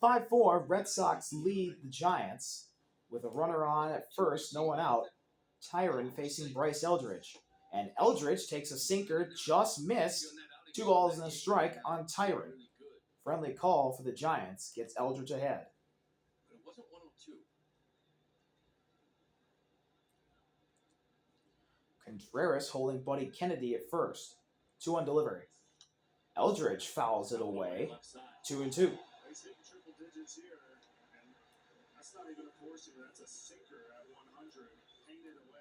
5-4, Red Sox lead the Giants with a runner on at first, no one out. Tyron facing Bryce Eldridge. And Eldridge takes a sinker, just missed. 2 balls and a strike on Tyron. Friendly call for the Giants gets Eldridge ahead. Contreras holding Buddy Kennedy at first. 2 on delivery. Eldridge fouls it away. 2-2. That's not even a force hitter. That's a sinker at 100. Painted away.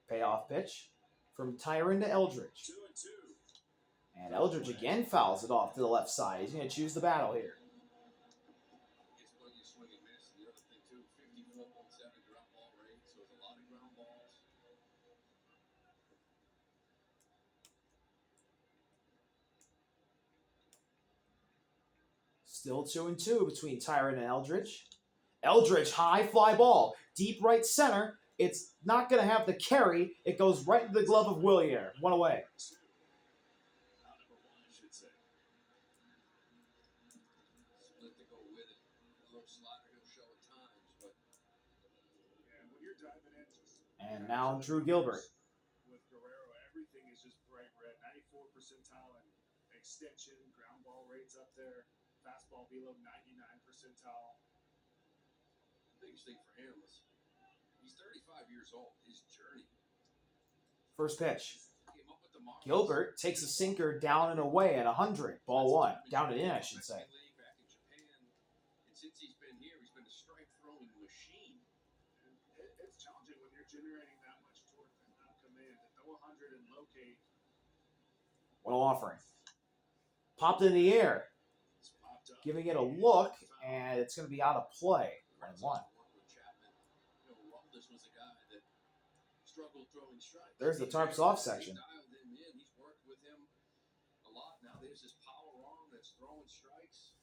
Payoff pitch from Tyron to Eldridge. 2-2. And Eldridge again fouls it off to the left side. He's going to choose the battle here. Still 2-2 between Tyron and Eldridge. Eldridge, high fly ball, deep right center. It's not going to have the carry. It goes right into the glove of Willier. 1 away. And now Drew Gilbert. With Guerrero, everything is just bright red. 94 percentile and extension, ground ball rates up there. Fastball below 99 percentile. The biggest thing for him is he's 35 years old. His journey. First pitch. Gilbert takes a sinker down and away at 100. Ball 1. Down and in, I should say. And since he's been here, he's been a strike throwing machine. It's challenging when you're generating that much torque and not command to throw 100 and locate. What an offering. Popped in the air. Giving it a look, and it's going to be out of play. 1-1. There's the tarps off section. He's worked with him a lot now. There's this power arm that's throwing strikes.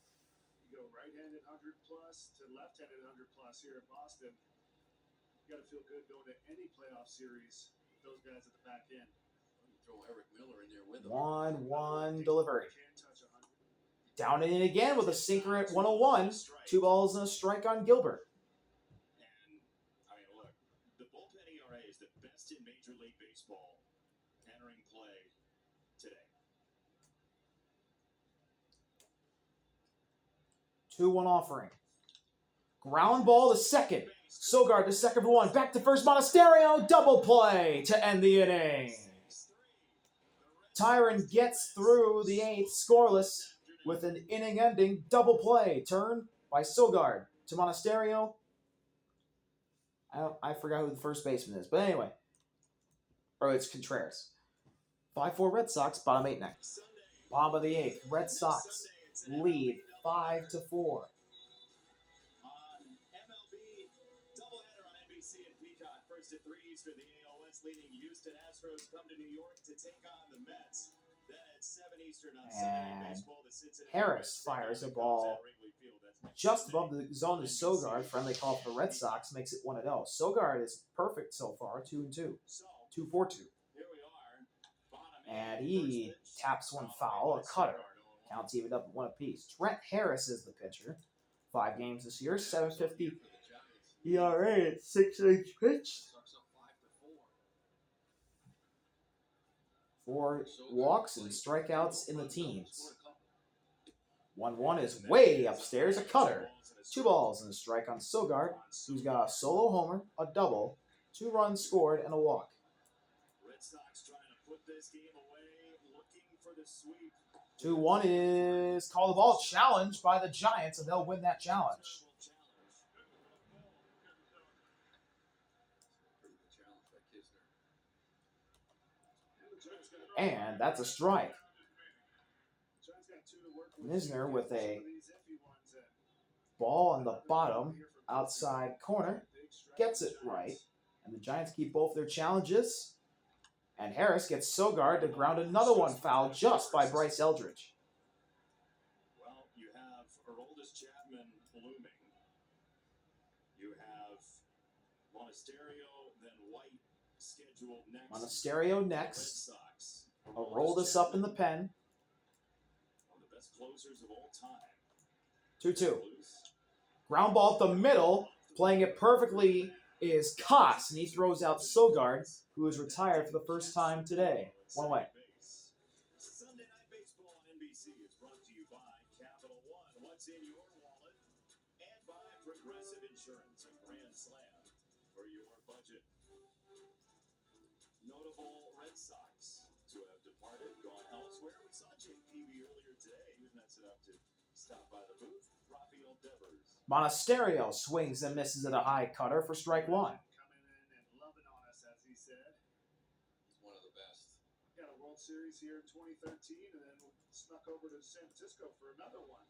You go right-handed 100 plus to left-handed 100 plus here at Boston. You got to feel good going to any playoff series with those guys at the back end. Throw Eric Miller in there with him. 1-1 delivery. Down and in again with a sinker at 101. 2 balls and a strike on Gilbert. And, I mean, look, the bullpen ERA is the best in Major League Baseball entering play today. 2-1 offering. Ground ball to second. Sogard to second for 1. Back to first. Monasterio. Double play to end the inning. Tyron gets through the 8th scoreless with an inning-ending double play. Turn by Sogard to Monasterio. I forgot who the first baseman is, but anyway. Or it's Contreras. 5-4 Red Sox, bottom 8 next. Bottom of the 8th, Red Sox lead 5-4. MLB doubleheader on NBC and Peacock. First at 3 Eastern, the AL West leading Houston Astros come to New York to take on the Mets. Then at 7 Eastern on Sunday Baseball, the Cincinnati Harris fires a ball just above the zone to Sogard. Friendly call for the Red Sox makes it 1-0. Sogard is perfect so far, 2-2. 2-4-2. And he taps one foul, a cutter. Counts even up at 1 apiece. Trent Harris is the pitcher. 5 games this year, 7.50 ERA at 6 innings pitched. 4 walks and strikeouts in the teens. 1-1 is way upstairs, a cutter. 2 balls and a strike on Sogard, who's got a solo homer, a double, 2 runs scored, and a walk. Red Sox trying to put this game away, looking for the sweep. 2-1 is called the ball, challenged by the Giants, and they'll win that challenge. And that's a strike. Misner with a ball on the bottom outside corner gets it right, and the Giants keep both their challenges. And Harris gets Sogard to ground another one foul just by Bryce Eldridge. Well, you have Aroldis Chapman blooming. You have Monasterio, then White scheduled individual next. Monasterio Red next. Sox. I'll roll this up in the pen. One of the best closers of all time. 2-2. Ground ball up the middle. Playing it perfectly is Koss, and he throws out Sogard, who is retired for the first time today. 1 away. Sunday Night Baseball on NBC is brought to you by Capital One. What's in your wallet? And by Progressive Insurance, a grand slam for your budget. Notable Red Sox to have departed, gone elsewhere. We saw Jake Peavy earlier today. He was nice enough to stop by the booth. Rafael Devers. Monasterio swings and misses at a high cutter for strike 1. Coming in and loving on us, as he said. He's one of the best. Got a World Series here in 2013, and then snuck over to San Francisco for another one.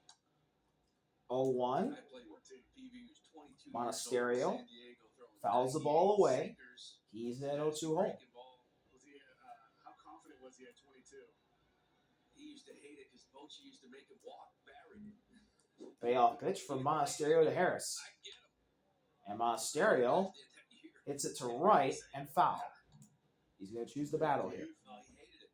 0-1. I played with PV, who's 22 Monasterio years old, San Diego, throwing fouls the 98 ball away. sinkers, He's in 0-2 hole. breaking ball. Was he? How confident was he at 22? He used to hate it because Bochy used to make him walk Barry. Payoff pitch from Monasterio to Harris. I get him. And Monasterio hits it to right and foul. He's going to choose the battle here. No, he hated it.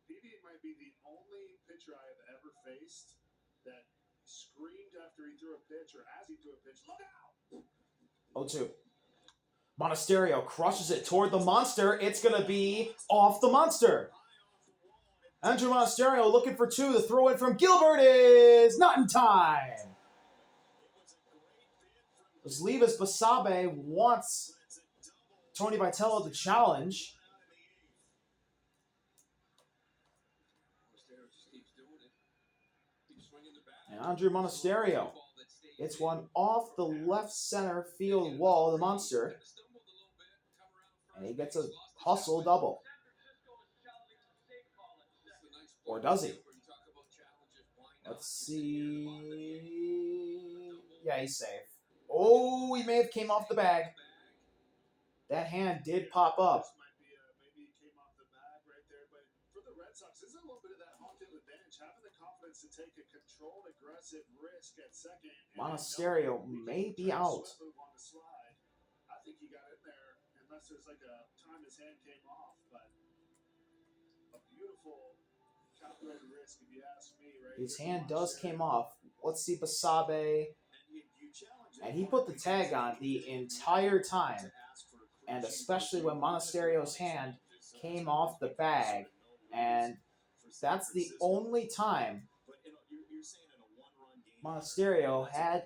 Peavy might be the only pitcher I have ever faced that screamed after he threw a pitch or as he threw a pitch, "Look out!" 0-2. Monasterio crushes it toward the monster. It's going to be off the monster. Andrew Monasterio looking for 2. The throw in from Gilbert is not in time. Levis Basabe wants Tony Vitello to challenge. Monasterio just keeps doing it. Keeps swinging the bat. And Andrew Monasterio hits one off the left center field wall of the monster. And he gets a hustle double. Or does he? Let's see. Yeah, he's safe. Oh, he may have came off the bag. That hand did pop up. This might be maybe it came off the bag right there, but for the Red Sox, isn't a little bit of that home field advantage, having the confidence to take a controlled, aggressive risk at second. Monasterio may be out. On the slide. I think he got in there, unless there's like a time his hand came off, but a beautiful calculated risk, if you ask me, right? His hand does came off. Let's see Basabe. And he put the tag on the entire time. And especially when Monasterio's hand came off the bag. And that's the only time Monasterio had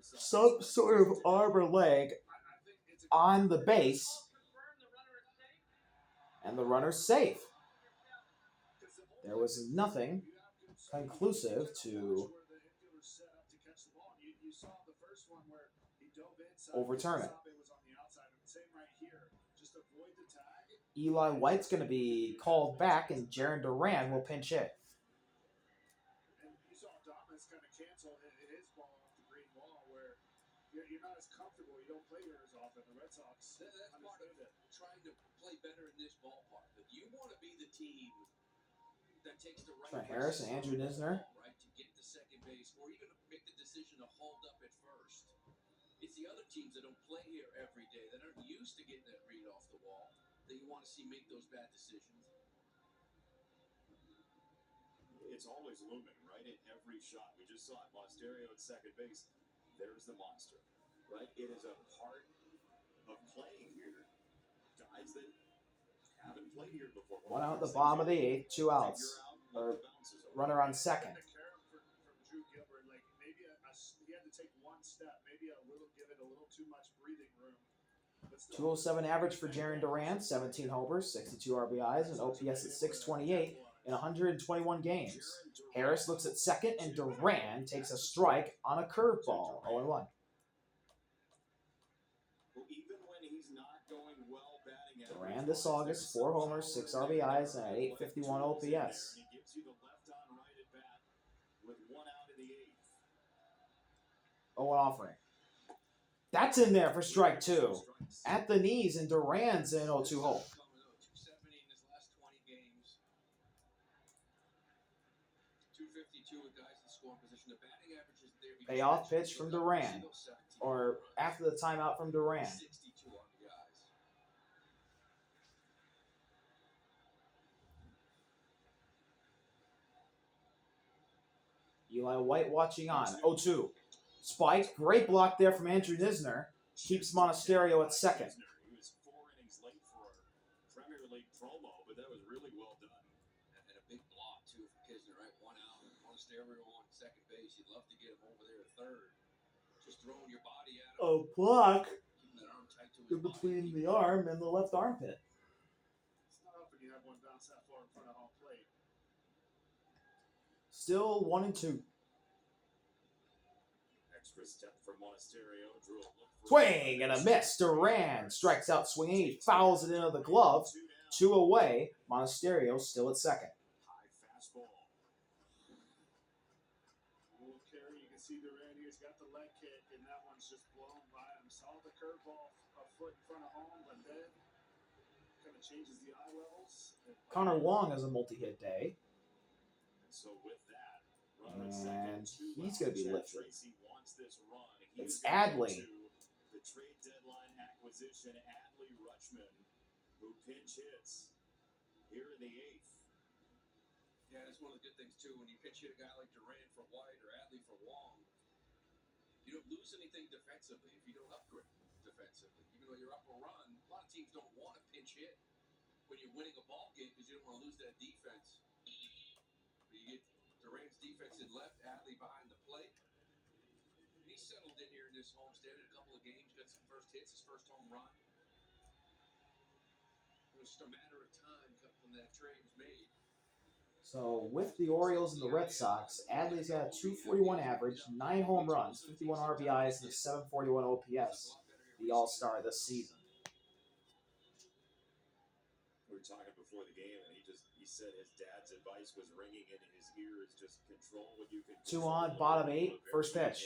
some sort of arm or leg on the base. And the runner's safe. There was nothing conclusive to overturn it. Eli White's going to be called back, and Jarren Duran will pinch hit. And you saw Dominus kind of cancel his ball off the green wall, where you're not as comfortable. You don't play here as often. The Red Sox. That's part of it. Trying to play better in this ballpark. But you want to be the team that takes the right Harris and Andrew Knizner. Right, to get to second base, or even make the decision to hold up at first. It's the other teams that don't play here every day, that aren't used to getting that read off the wall, that you want to see make those bad decisions. It's always looming, right? In every shot. We just saw it. Monasterio at second base. There's the monster, right? It is a part of playing here. Guys that haven't played here before. One out the bottom of the 8th, 2 outs. Or runner on second. From Drew Gilbert, like maybe he had to take one step, maybe give it a little too much breathing room. 207 average for Jarren Duran, 17 homers, 62 RBIs, and OPS at 628 in 121 games. Harris looks at second, and Duran takes a strike on a curveball, 0-1. Duran this August, 4 homers, 6 RBIs, and an 851 OPS. 0-1 offering. That's in there for strike 2. At the knees, and Duran's in 0-2 hole. 270 in his last 20 games. 252 with guys in scoring position. The batting average is there. Payoff pitch from Duran. Or after the timeout from Duran. 62 RBIs. Eli White watching on. 0-2. Spike. Great block there from Andrew Nisner. Keeps Monasterio at second. He was 4 innings late for a Premier League promo, but that was really well done. And a big block, too, from Kisner, right? 1 out. Monasterio on second base. You'd love to get him over there at third. Just throwing your body at him. A block Keeping that arm tight to his in body. between the arm and the left armpit. It's not often you have one bounce that far in front of home plate. Still 1-2. Extra step for Monasterio. Drew a look for Swing and a miss. Duran strikes out swinging. He fouls it into the glove. 2 away. Monasterio still at second. High fastball. Little carry, you can see Duran here's got the leg kick, and that one's just blown by him. Saw the curveball a foot in front of home, but then kind of changes the eye levels. Connor Wong has a multi-hit day. And so with that, runner at And second, 2 he's outs. going to be Chad lifted. Tracy wants this run. It's He's gonna go Adley. to the trade deadline acquisition, Adley Rutschman, who pinch hits here in the 8th. Yeah, that's one of the good things, too. When you pitch hit a guy like Duran for White or Adley for Wong, you don't lose anything defensively if you don't upgrade defensively. Even though you're up a run, a lot of teams don't want to pinch hit when you're winning a ball game because you don't want to lose that defense. But you get Duran's defense in left, Adley behind the plate. And he's settled in here in this homestand in a couple of games, got some first hits, his first home run. It was just a matter of time when that trade was made. So with the Orioles and the Red Sox, Adley's got a 241 average, 9 home runs, 51 RBIs, and a 741 OPS. The All-Star this season. We were talking before the game, and he said his dad's advice was ringing in his ears: just control what you can. 2 on, bottom 8, first pitch.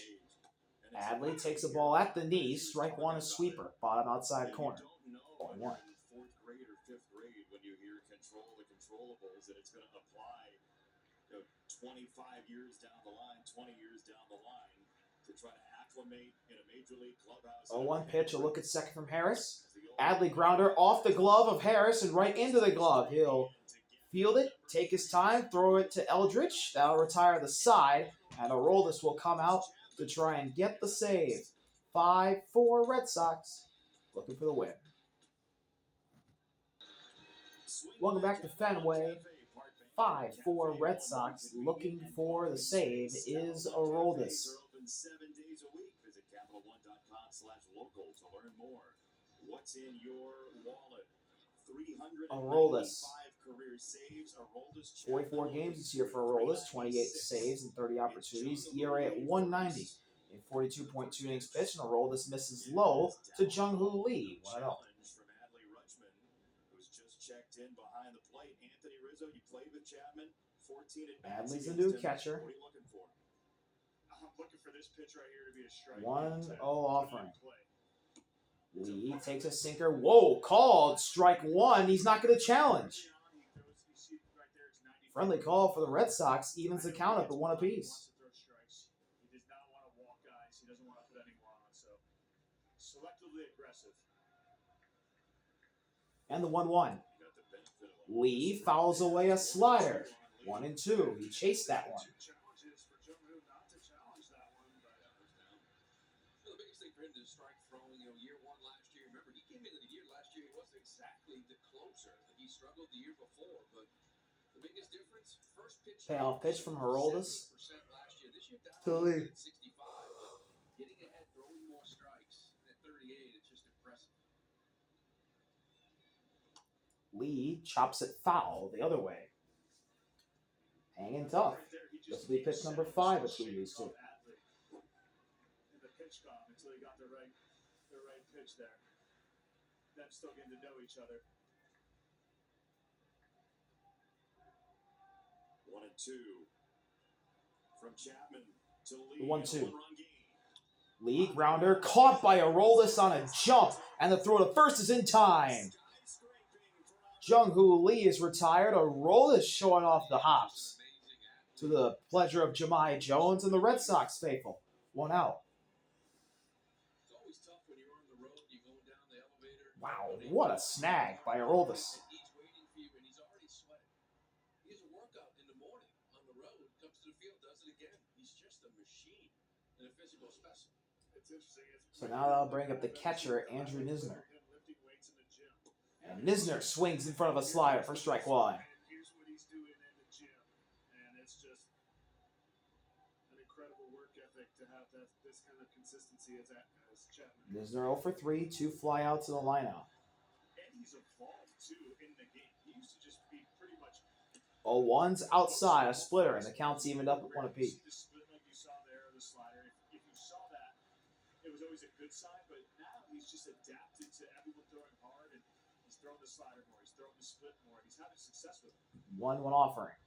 Adley takes a ball at the knee, strike 1 is sweeper, bottom outside corner. You don't know Ball when 1. you're in 4th grade or 5th grade when you hear control the controllables, and it's going to apply 25 years down the line, 20 years down the line to try to acclimate in a major league clubhouse. 0-1 pitch, a look at second from Harris. Adley grounder off the glove of Harris and right into the glove. He'll field it, take his time, throw it to Eldridge. That'll retire the side, and Aroldis will come out to try and get the save. 5-4 Red Sox, looking for the win. Welcome back to Fenway. 5-4 Red Sox, looking for the save is Aroldis. Open 7 days a week. Visit CapitalOne.com/local to learn more. What's in your wallet? 395 Aroldis. career saves. Aroldis 44 games this year for Aroldis, 28 saves and 30 opportunities. ERA at 190 in 42.2 innings pitched, and Aroldis misses low to Jung-Hoo Lee. 1-0. Challenge from Adley Rutschman, who's just checked in behind the plate. Anthony Rizzo, you played with Chapman. 14 at bats. Adley's a new catcher. What are you looking for? I'm looking for this pitch right here to be a strike. 1-0 to offering. play. Lee takes a sinker. Whoa, called. Strike 1. He's not going to challenge. Friendly call for the Red Sox. Evens the count up at 1 apiece. He does not want to walk guys. He doesn't want to put anyone on. So selectively aggressive. And the 1-1. Lee fouls away a slider. 1-2. He chased that one. Two challenges for Jung-Hoo not to challenge that one, but The biggest thing for him is strike throwing. Year 1 last year. Remember, he came into the year last year. He wasn't exactly the closer. He struggled the year before, but the biggest difference, first pitch. Payoff pitch from Aroldis. 70% last year. This year down To Lee. at 65, but getting ahead, throwing more strikes. At 38, it's just impressive. Lee chops it foul the other way. Hanging tough. right there, he This just will be pitch number 5 between these two. in the pitch calm until he got the right pitch there. Them still getting to know each other. 1-2 from Chapman to Lee. 1-2. 1-run game. Lee grounder caught by Aroldis on a jump, and the throw to first is in time. Jung-Hoo Lee is retired. Aroldis showing off the hops to the pleasure of Jahmai Jones and the Red Sox faithful. 1 out. It's always tough when you're on the road, you're going down the elevator. Wow, what a snag by Aroldis. He's waiting for you, and he's already sweating. He has a workout in the morning on the road, comes to the field, does it again. He's and a physical specimen. It's interesting. So now that'll bring up the catcher, Andrew Knizner. And Knizner swings in front of a slider for strike one. And here's what he's doing in the gym. And it's just an incredible work ethic to have this kind of consistency as Chapman. Knizner 0 for 3, 2 flyouts to the lineout. And he's evolved too in the game. He used to just be pretty much 0-1's outside, a splitter, and the count's evened up at 1 apiece. the split like you saw there, the slider. If you saw that, it was always a good sign. But now he's just adapted to everyone throwing hard, and he's throwing the slider more. He's throwing the split more, and he's having success with it. 1-1 offering.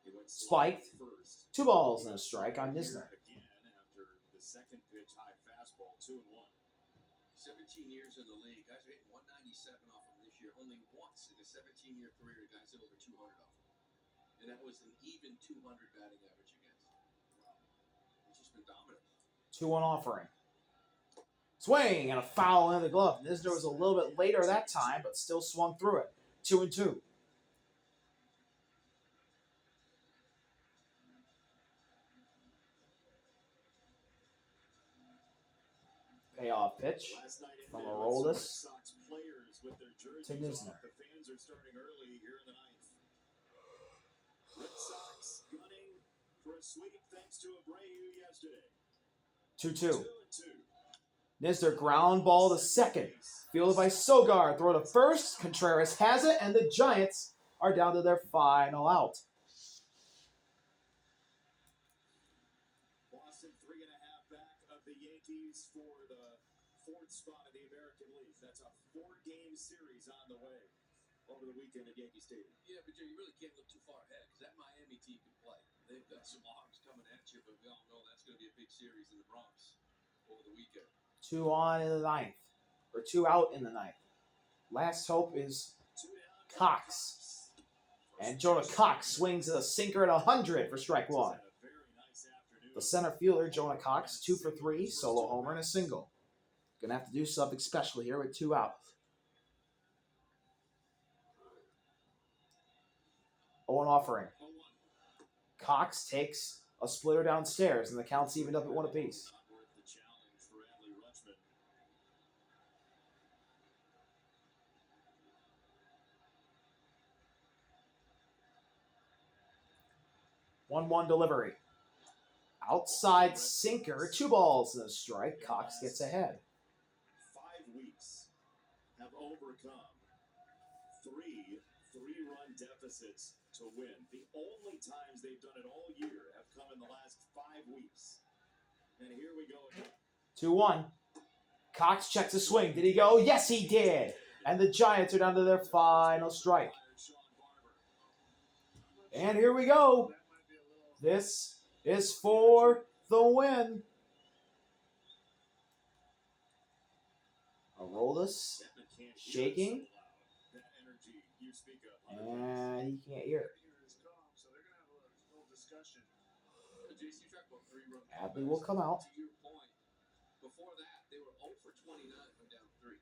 He went Spiked. first. 2 balls and a strike on Knizner. Again after the second pitch high fastball, 2-1. 17 years in the league. Guys are hitting 197 off him this year. Only once in his 17-year career, guys hit over 200 off him. And that was an even 200 batting average against. Wow. He's just been dominant. 2-1 offering. Swing and a foul in the glove. Knizner was a little bit later that time, but still swung through it. 2-2. Payoff pitch Last night in from there, Aroldis Red Sox players with their jerseys to Knizner. off. The fans are starting early here in the ninth. Red Sox gunning for a sweep thanks to Abreu yesterday. 2-2. 2-2. Knizner ground ball to second. Fielded by Sogar. Throw to first. Contreras has it, and the Giants are down to their final out. Boston 3.5 back of the Yankees for the 4th spot in the American League. That's a 4-game series on the way over the weekend at Yankee Stadium. Yeah, but you really can't look too far ahead because that Miami team can play. They've got some arms coming at you, but we all know that's going to be a big series in the Bronx over the weekend. 2 on in the ninth. Or 2 out in the ninth. Last hope is 2 down. Cox. And Jonah Cox swings a sinker at 100 for strike one. Had a very nice afternoon. The center fielder, Jonah Cox, 2 for 3, solo homer and a single. Gonna have to do something special here with 2 outs. 0-1 offering. 0-1. Cox takes a splitter downstairs, and the count's evened up at 1 apiece. Not worth the challenge for Adley Rutschman. 1-1 delivery. Outside sinker, 2 balls and a strike. Cox gets ahead. 5 weeks have overcome 3 3-run deficits to win. The only times they've done it all year have come in the last 5 weeks. And here we go again. 2-1. Cox checks a swing. Did he go? Yes, he did. And the Giants are down to their final strike. Sean Barber. And here we go. That might be a little. This is for the win. Aroldis, Chapman can't hear it Shaking. so loud. That energy you speak of. and he can't hear it. Here is calm, so they're gonna have a little discussion. Jason, you talk about 3-run. Adley will come out. To your point, before that, they were 0 for 29 when down 3.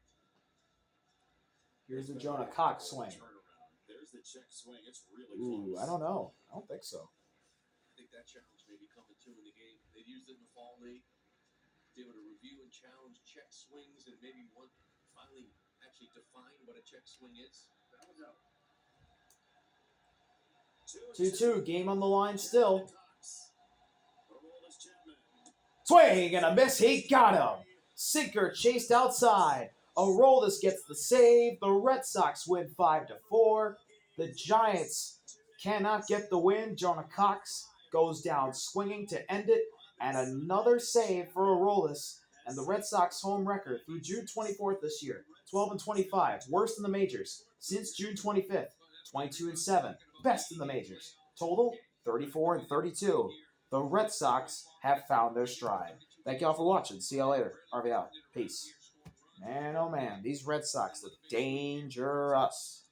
Here's the Jonah Cox swing. Turnaround. There's the check swing. It's really Ooh, close. I don't know. I don't think so. I think that challenge may be coming too in the game. They've used it in the fall league. They able to review and challenge check swings and maybe one finally actually define what a check swing is. That would help. 2-2, game on the line still. Aroldis Chapman. Swing and a miss. He got him. Sinker chased outside. Aroldis gets the save. The Red Sox win 5-4. The Giants cannot get the win. Jonah Cox goes down swinging to end it. And another save for Aroldis. And the Red Sox home record through June 24th this year. 12-25. Worst in the majors since June 25th. 22-7. Best in the majors. Total 34-32. The Red Sox have found their stride. Thank y'all for watching. See y'all later. RV out. Peace. Man, oh man, these Red Sox look dangerous.